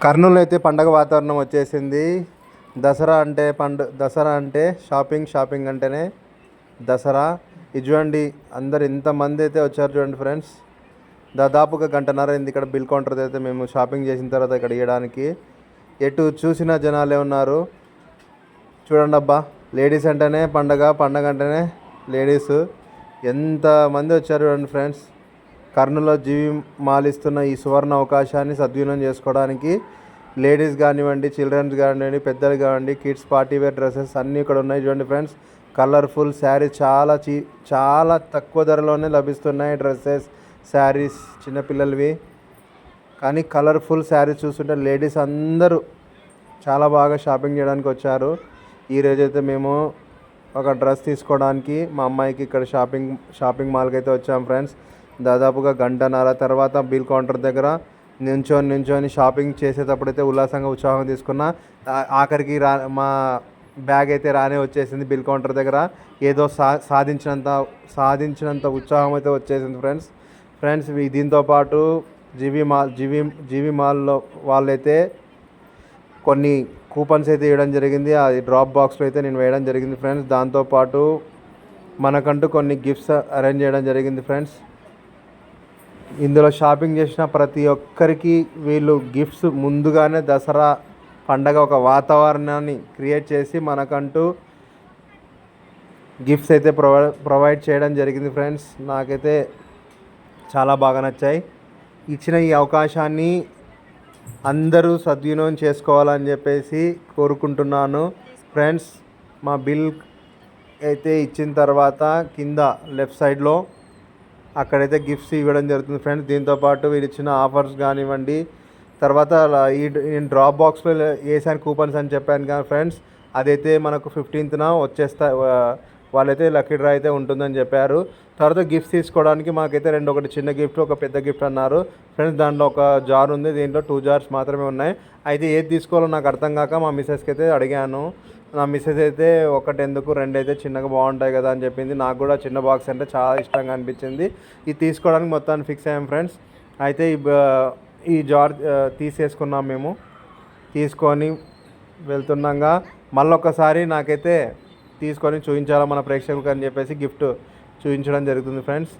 కర్నూలు అయితే పండగ వాతావరణం వచ్చేసింది. దసరా అంటే షాపింగ్ అంటేనే దసరా. ఇది చూడండి, అందరు ఇంతమంది అయితే వచ్చారు చూడండి ఫ్రెండ్స్. దాదాపుగా గంటన్నర అయింది ఇక్కడ బిల్ కౌంటర్ అయితే మేము షాపింగ్ చేసిన తర్వాత ఇక్కడ ఇవ్వడానికి. ఎటు చూసిన జనాలే ఉన్నారు చూడండి. అబ్బా, లేడీస్ అంటేనే పండగ అంటేనే లేడీస్ ఎంతమంది వచ్చారు చూడండి ఫ్రెండ్స్. కర్నూలులో జీవి మాల్ ఇస్తున్న ఈ సువర్ణ అవకాశాన్ని సద్వినియోగం చేసుకోవడానికి లేడీస్ కానివ్వండి, చిల్డ్రన్స్ కానివ్వండి, పెద్దలు కానివ్వండి, కిడ్స్ పార్టీ వేర్ డ్రెస్సెస్ అన్నీ ఇక్కడ ఉన్నాయి చూడండి ఫ్రెండ్స్. కలర్ఫుల్ శారీస్ చాలా తక్కువ ధరలోనే లభిస్తున్నాయి. డ్రెస్సెస్, శారీస్ చిన్నపిల్లలవి. కానీ కలర్ఫుల్ శారీస్ చూస్తుంటే లేడీస్ అందరూ చాలా బాగా షాపింగ్ చేయడానికి వచ్చారు. ఈరోజైతే మేము ఒక డ్రెస్ తీసుకోవడానికి మా అమ్మాయికి ఇక్కడ షాపింగ్ మాల్కి అయితే వచ్చాం ఫ్రెండ్స్. దాదాపుగా గంటన్నర తర్వాత బిల్ కౌంటర్ దగ్గర నించొని షాపింగ్ చేసేటప్పుడైతే ఉల్లాసంగా ఉత్సాహం తీసుకున్నా. ఆఖరికి మా బ్యాగ్ అయితే రానే వచ్చేసింది బిల్ కౌంటర్ దగ్గర. ఏదో సాధించినంత ఉత్సాహం అయితే వచ్చేసింది ఫ్రెండ్స్. దీంతో పాటు జీవి మాల్లో వాళ్ళైతే కొన్ని కూపన్స్ అయితే ఇవ్వడం జరిగింది. అది డ్రాప్ బాక్స్లో అయితే నేను వేయడం జరిగింది ఫ్రెండ్స్. దాంతోపాటు మనకంటూ కొన్ని గిఫ్ట్స్ అరేంజ్ చేయడం జరిగింది ఫ్రెండ్స్. ఇందులో షాపింగ్ చేసిన ప్రతి ఒక్కరికి వీళ్ళు గిఫ్ట్స్ ముందుగానే దసరా పండగ ఒక వాతావరణాన్ని క్రియేట్ చేసి మనకంటూ గిఫ్ట్స్ అయితే ప్రొవైడ్ చేయడం జరిగింది ఫ్రెండ్స్. నాకైతే చాలా బాగా నచ్చాయి. ఇచ్చిన ఈ అవకాశాన్ని అందరూ సద్వినియోగం చేసుకోవాలని చెప్పేసి కోరుకుంటున్నాను ఫ్రెండ్స్. మా బిల్ అయితే ఇచ్చిన తర్వాత కింద లెఫ్ట్ సైడ్లో అక్కడైతే గిఫ్ట్స్ ఇవ్వడం జరుగుతుంది ఫ్రెండ్స్. దీంతోపాటు వీళ్ళు ఇచ్చిన ఆఫర్స్ కానివ్వండి, తర్వాత ఈ డ్రాప్ బాక్స్లో వేసాను కూపన్స్ అని చెప్పాను కానీ ఫ్రెండ్స్, అదైతే మనకు 15th వాళ్ళైతే లక్కీ డ్రా అయితే ఉంటుందని చెప్పారు. తర్వాత గిఫ్ట్స్ తీసుకోవడానికి మాకైతే ఒకటి చిన్న గిఫ్ట్, ఒక పెద్ద గిఫ్ట్ అన్నారు ఫ్రెండ్స్. దాంట్లో ఒక జార్ ఉంది, దీంట్లో 2 జార్స్ మాత్రమే ఉన్నాయి. అయితే ఏది తీసుకోవాలో నాకు అర్థం కాక మా మిస్సెస్కి అయితే అడిగాను. నా మిస్సెస్ అయితే ఒకటి ఎందుకు, 2 అయితే చిన్నగా బాగుంటాయి కదా అని చెప్పింది. నాకు కూడా చిన్న బాక్స్ అంటే చాలా ఇష్టంగా అనిపించింది. ఇది తీసుకోవడానికి మొత్తాన్ని ఫిక్స్ అయ్యాం ఫ్రెండ్స్. అయితే ఈ జార్ తీసేసుకున్నాం మేము. తీసుకొని వెళ్తున్నాగా మళ్ళొకసారి నాకైతే తీసుకొని చూపించాలా మన ప్రేక్షకులకు అని చెప్పేసి గిఫ్ట్ చూపించడం జరుగుతుంది ఫ్రెండ్స్.